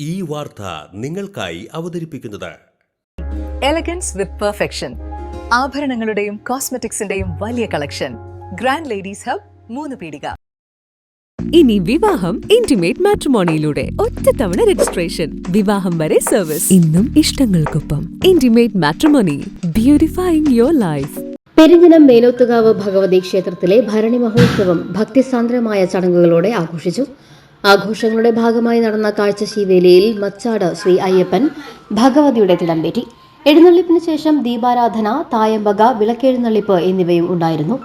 ഈ വാർത്ത നിങ്ങൾക്കായി അവതരിപ്പിക്കുന്നത് എലഗൻസ് വിത്ത് പെർഫെക്ഷൻ, ആഭരണങ്ങളുടെയും കോസ്മെറ്റിക്സിന്റെയും വലിയ കളക്ഷൻ. ഗ്രാൻഡ് ലേഡീസ് ഹബ്, 3 പീടിക. ഇനി വിവാഹം ഇന്റിമേറ്റ് മാട്രിമോണിയിലൂടെ ഒറ്റത്തവണ രജിസ്ട്രേഷൻ, വിവാഹം വരെ സർവീസ്. ഇന്നും ഇഷ്ടങ്ങൾക്കൊപ്പം intimate matrimony, beautifying your life. Perinjanam Melothukavu Bhagavathi ക്ഷേത്രത്തിലെ ഭരണി മഹോത്സവം ഭക്തിസാന്ദ്രമായ ചടങ്ങുകളോടെ ആഘോഷിച്ചു. ആഘോഷങ്ങളുടെ ഭാഗമായി നടന്ന കാഴ്ചശീവേലിയിൽ മച്ചാട് ശ്രീ അയ്യപ്പൻ ഭഗവതിയുടെ തിടമ്പേറ്റി. എഴുന്നള്ളിപ്പിന് ശേഷം ദീപാരാധന, തായമ്പക, വിളക്കെഴുന്നള്ളിപ്പ് എന്നിവയും ഉണ്ടായിരുന്നു.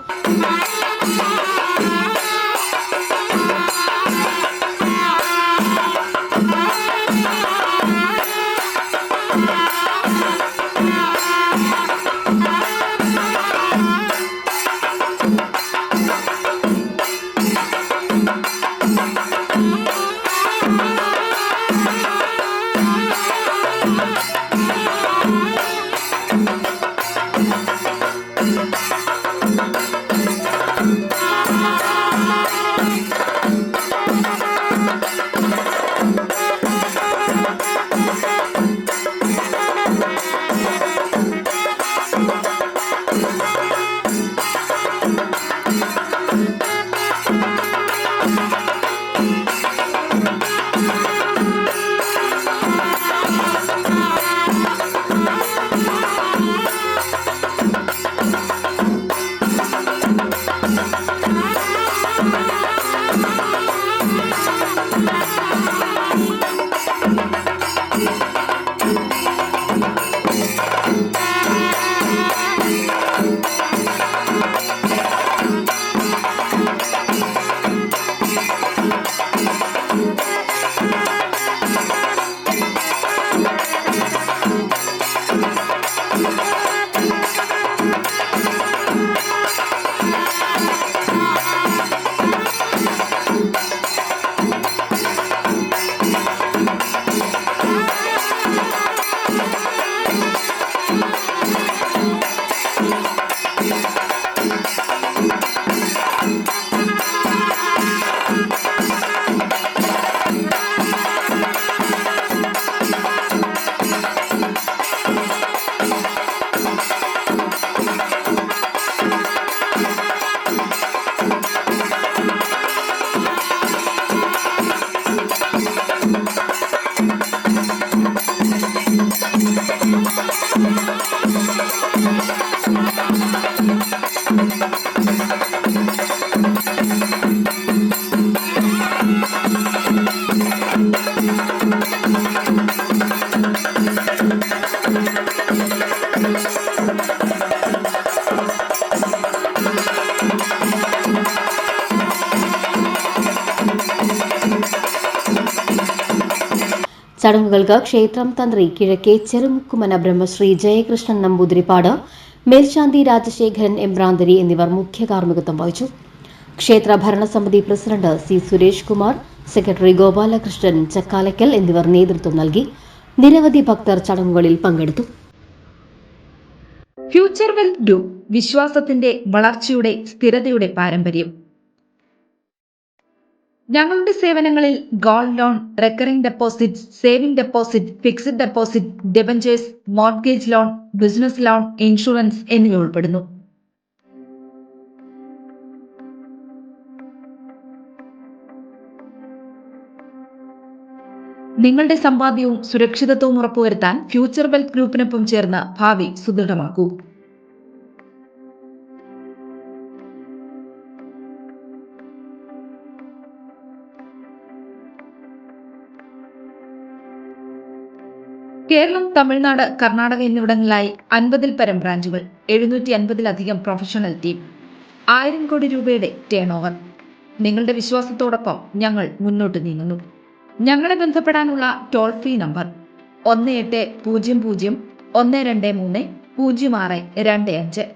ചടങ്ങുകൾക്ക് ക്ഷേത്രം തന്ത്രി കിഴക്കേ ചെറുമുക്കുമന ബ്രഹ്മശ്രീ ജയകൃഷ്ണൻ നമ്പൂതിരിപ്പാട്, മേൽശാന്തി രാജശേഖരൻ എംബ്രാന്തരി എന്നിവർ മുഖ്യ കാർമ്മികത്വം വഹിച്ചു. ക്ഷേത്ര ഭരണസമിതി president C Suresh Kumar, secretary Gopalakrishnan Chakkalakkal എന്നിവർ നേതൃത്വം നൽകി. നിരവധി ഭക്തർ ചടങ്ങുകളിൽ പങ്കെടുത്തു. ഫ്യൂച്ചർ വെൽത്ത് ഗ്രൂപ്പ്, വിശ്വാസത്തിന്റെ വളർച്ചയുടെ സ്ഥിരതയുടെ പാരമ്പര്യം. ഞങ്ങളുടെ സേവനങ്ങളിൽ gold loan, recurring deposit, saving deposit, fixed deposit, debentures, mortgage loan, business loan, insurance എന്നിവ ഉൾപ്പെടുന്നു. നിങ്ങളുടെ സമ്പാദ്യവും സുരക്ഷിതത്വവും ഉറപ്പുവരുത്താൻ ഫ്യൂച്ചർ വെൽത്ത് ഗ്രൂപ്പിനൊപ്പം ചേർന്ന് ഭാവി സുദൃഢമാക്കൂ. കേരളം, തമിഴ്നാട്, കർണാടക എന്നിവിടങ്ങളിലായി 50-ൽ പരം ബ്രാഞ്ചുകൾ, 750-ലധികം പ്രൊഫഷണൽ ടീം, 1000 കോടി രൂപയുടെ ടേൺ ഓവർ. നിങ്ങളുടെ വിശ്വാസത്തോടൊപ്പം ഞങ്ങൾ മുന്നോട്ട് നീങ്ങുന്നു. ഞങ്ങളെ ബന്ധപ്പെടാനുള്ള ടോൾ ഫ്രീ നമ്പർ 1800 123 0625.